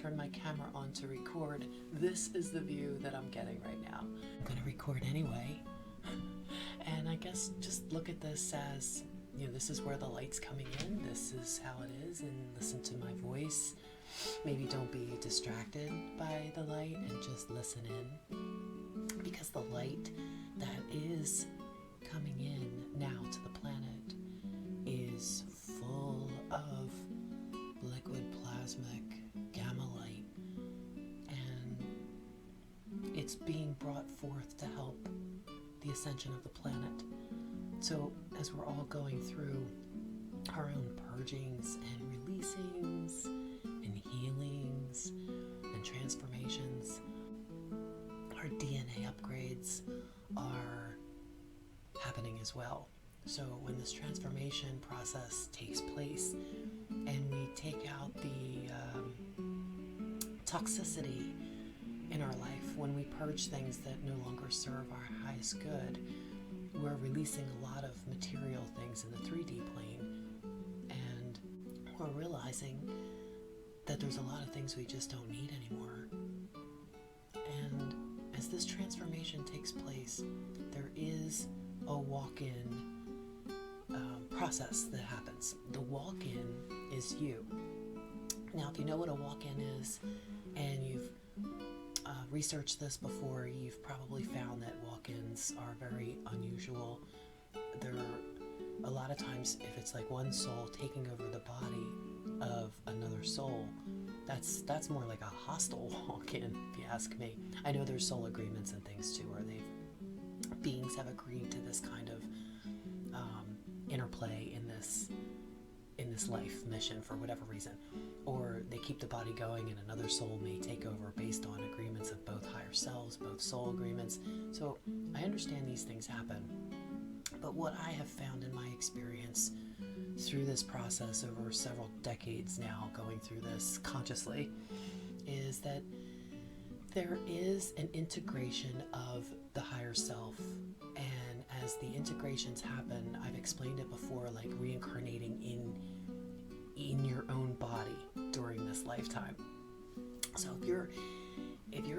turn my camera on to record, this is the view that I'm getting right now. I'm gonna record anyway. And I guess just look at this as, this is where the light's coming in, this is how it is, and listen to my voice. Maybe don't be distracted by the light and just listen in, because the light that is coming in now to the planet is full of liquid plasmic gamma light, and it's being brought forth to help the ascension of the planet. So as we're all going through our own purgings and releasings and healings and transformations, our DNA upgrades are happening as well. So when this transformation process takes place and we take out the toxicity in our life, when we purge things that no longer serve our highest good, we're releasing a lot of material things in the 3D plane, and we're realizing that there's a lot of things we just don't need anymore. And as this transformation takes place, there is a walk-in process that happens. The walk-in is you. Now, if you know what a walk-in is, and you've researched this before, you've probably found that walk-ins are very unusual. There are a lot of times, if it's like one soul taking over the body of another soul, that's more like a hostile walk-in, if you ask me. I know there's soul agreements and things too, where beings have agreed to this kind of interplay in this life mission for whatever reason, or they keep the body going and another soul may take over based on agreements of both higher selves, both soul agreements. So I understand these things happen, but what I have found in my experience through this process over several decades now, going through this consciously, is that there is an integration of the higher self, and as the integrations happen, I've explained it before, like reincarnating in your own body during this lifetime. So if you're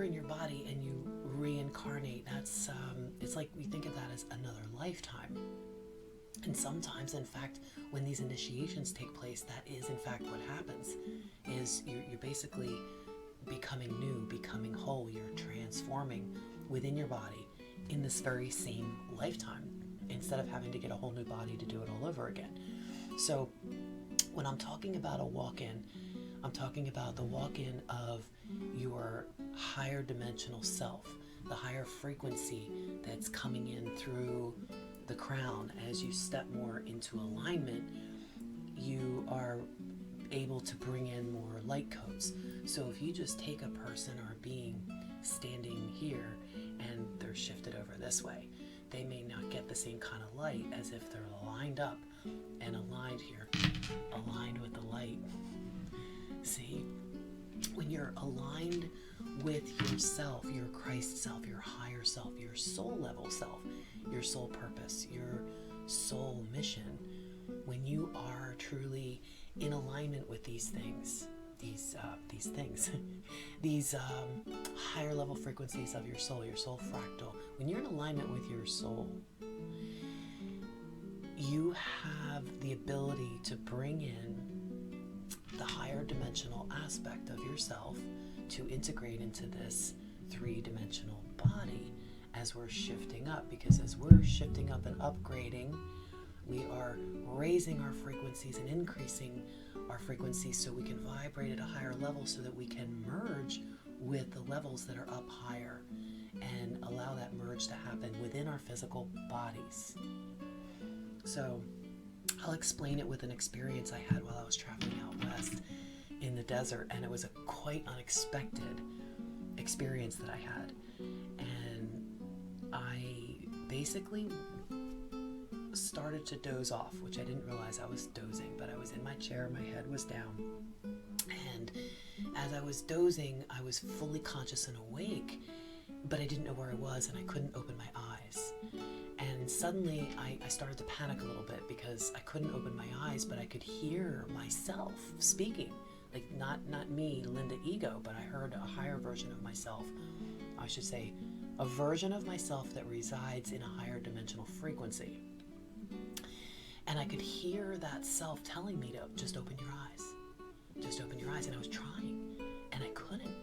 in your body and you reincarnate, that's it's like we think of that as another lifetime. And sometimes, in fact, when these initiations take place, that is in fact what happens, is you're basically becoming new, becoming whole. You're transforming within your body in this very same lifetime, instead of having to get a whole new body to do it all over again. So when I'm talking about a walk-in, I'm talking about the walk-in of your higher dimensional self, the higher frequency that's coming in through the crown. As you step more into alignment, you are able to bring in more light codes. So if you just take a person or a being standing here and they're shifted over this way, they may not get the same kind of light as if they're lined up and aligned here, aligned with the light. See, when you're aligned with yourself, your Christ self, your higher self, your soul level self, your soul purpose, your soul mission, when you are truly in alignment with these things, these higher level frequencies of your soul fractal, when you're in alignment with your soul, you have the ability to bring in the higher dimensional aspect of yourself to integrate into this three-dimensional body as we're shifting up. Because as we're shifting up and upgrading, we are raising our frequencies and increasing our frequencies so we can vibrate at a higher level, so that we can merge with the levels that are up higher and allow that merge to happen within our physical bodies. So I'll explain it with an experience I had while I was traveling out west in the desert, and it was a quite unexpected experience that I had. And I basically started to doze off, which I didn't realize I was dozing, but I was in my chair, my head was down, and as I was dozing, I was fully conscious and awake, but I didn't know where I was and I couldn't open my eyes. And suddenly I started to panic a little bit because I couldn't open my eyes, but I could hear myself speaking. like not me, Linda ego, but I heard a higher version of myself. I should say a version of myself that resides in a higher dimensional frequency. And I could hear that self telling me to just open your eyes. Just open your eyes. And I was trying, and I couldn't.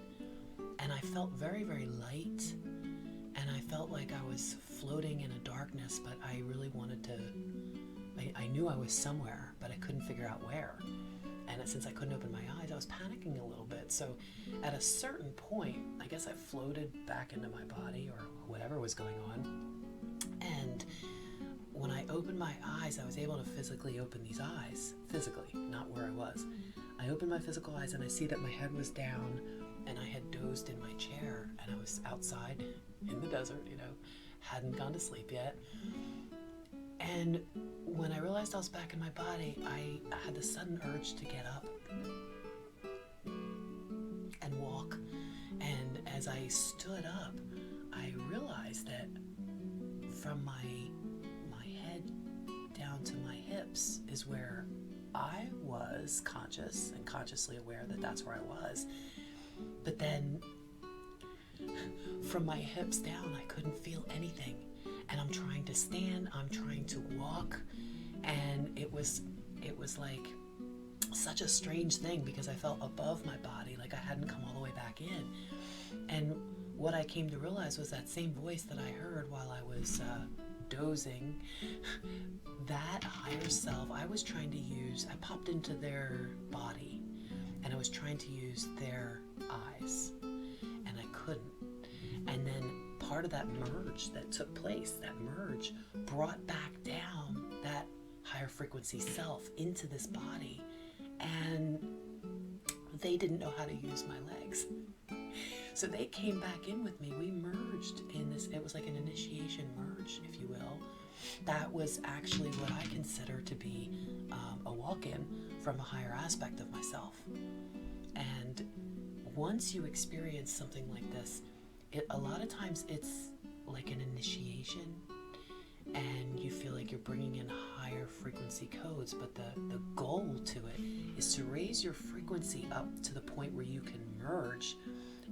And I felt very, very light. And I felt like I was floating in a darkness, but I really wanted to, I knew I was somewhere, but I couldn't figure out where. And since I couldn't open my eyes, I was panicking a little bit. So at a certain point, I guess I floated back into my body or whatever was going on. And when I opened my eyes, I was able to physically open these eyes. Physically, not where I was. I opened my physical eyes and I see that my head was down and I had dozed in my chair and I was outside in the desert, hadn't gone to sleep yet. And when I realized I was back in my body, I had the sudden urge to get up and walk. And as I stood up, I realized that from my head down to my hips is where I was conscious and consciously aware that that's where I was. But then from my hips down, I couldn't feel anything. And I'm trying to stand, I'm trying to walk, and it was like such a strange thing because I felt above my body, like I hadn't come all the way back in. And what I came to realize was that same voice that I heard while I was dozing, that higher self, I was trying to use, I popped into their body, and I was trying to use their eyes, and I couldn't. And then part of that merge that took place, that merge brought back down that higher frequency self into this body, and they didn't know how to use my legs. So they came back in with me. We merged in this, it was like an initiation merge, if you will. That was actually what I consider to be a walk-in from a higher aspect of myself. And once you experience something like this, a lot of times it's like an initiation and you feel like you're bringing in higher frequency codes, but the goal to it is to raise your frequency up to the point where you can merge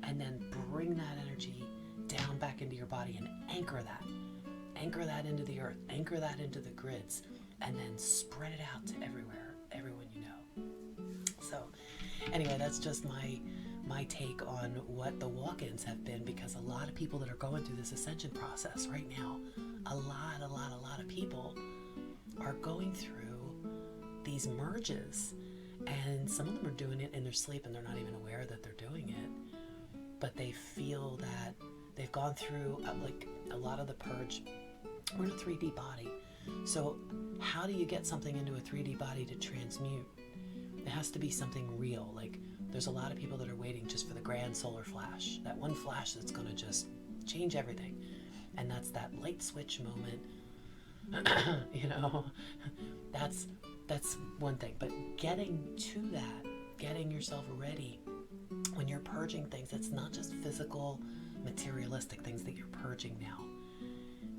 and then bring that energy down back into your body and anchor that into the earth, anchor that into the grids, and then spread it out to everyone you know. So anyway, that's just my take on what the walk-ins have been, because a lot of people that are going through this ascension process right now, a lot of people are going through these merges, and some of them are doing it in their sleep and they're not even aware that they're doing it, but they feel that they've gone through like a lot of the purge. We're in a 3D body, so how do you get something into a 3D body to transmute? It has to be something real. Like, there's a lot of people that are waiting just for the grand solar flash, that one flash that's going to just change everything. And that's that light switch moment. That's one thing. But getting to that, getting yourself ready when you're purging things, it's not just physical, materialistic things that you're purging now.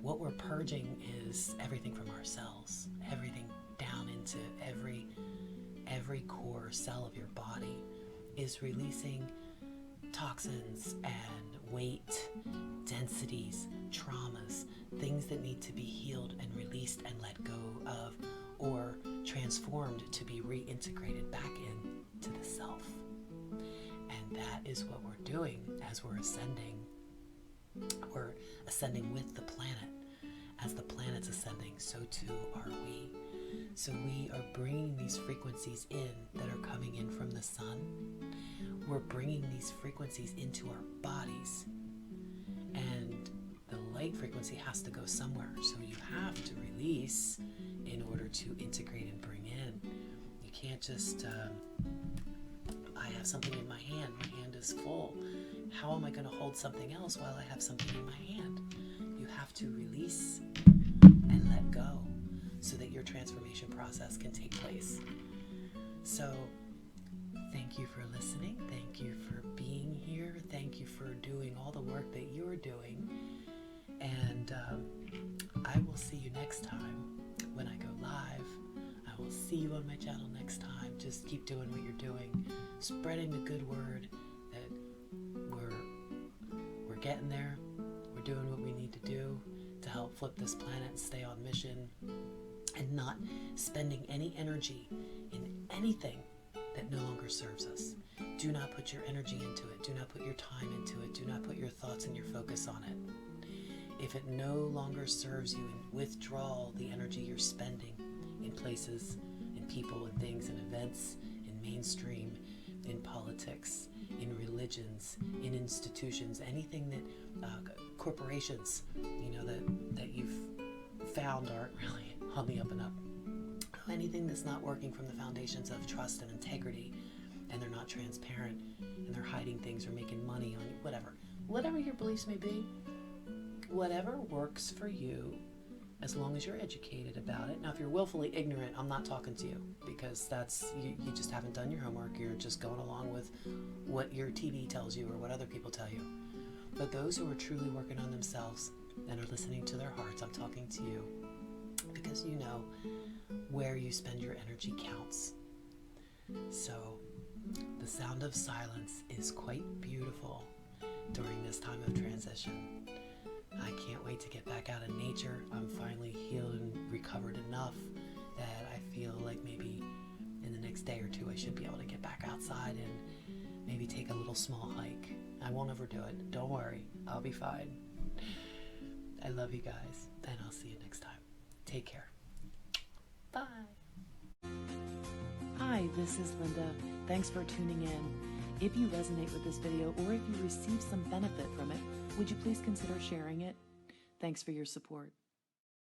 What we're purging is everything from ourselves, everything down into every core cell of your body is releasing toxins and weight, densities, traumas, things that need to be healed and released and let go of, or transformed to be reintegrated back into the self. And that is what we're doing as we're ascending. We're ascending with the planet. As the planet's ascending, so too are we. So we are bringing these frequencies in that are coming in from the sun. We're bringing these frequencies into our bodies. And the light frequency has to go somewhere. So you have to release in order to integrate and bring in. You can't just, I have something in my hand is full. How am I going to hold something else while I have something in my hand? You have to release and let go so that your transformation process can take place. So thank you for listening. Thank you for being here. Thank you for doing all the work that you're doing. And I will see you next time when I go live. I will see you on my channel next time. Just keep doing what you're doing, spreading the good word that we're getting there. We're doing what we need to do to help flip this planet and stay on mission, and not spending any energy in anything that no longer serves us. Do not put your energy into it. Do not put your time into it. Do not put your thoughts and your focus on it. If it no longer serves you, and withdraw the energy you're spending in places, in people, and things, and events, in mainstream, in politics, in religions, in institutions, anything that corporations, that you've found aren't really on the up and up. Anything that's not working from the foundations of trust and integrity, and they're not transparent, and they're hiding things or making money on you, whatever your beliefs may be, whatever works for you, as long as you're educated about it. Now, if you're willfully ignorant, I'm not talking to you, because that's you just haven't done your homework. You're just going along with what your TV tells you or what other people tell you. But those who are truly working on themselves and are listening to their hearts, I'm talking to you, because you know where you spend your energy counts. So the sound of silence is quite beautiful during this time of transition. I can't wait to get back out in nature. I'm finally healed and recovered enough that I feel like maybe in the next day or two I should be able to get back outside and maybe take a little small hike. I won't overdo it. Don't worry. I'll be fine. I love you guys, and I'll see you next time. Take care. Bye. Hi, this is Linda. Thanks for tuning in. If you resonate with this video, or if you receive some benefit from it, would you please consider sharing it? Thanks for your support.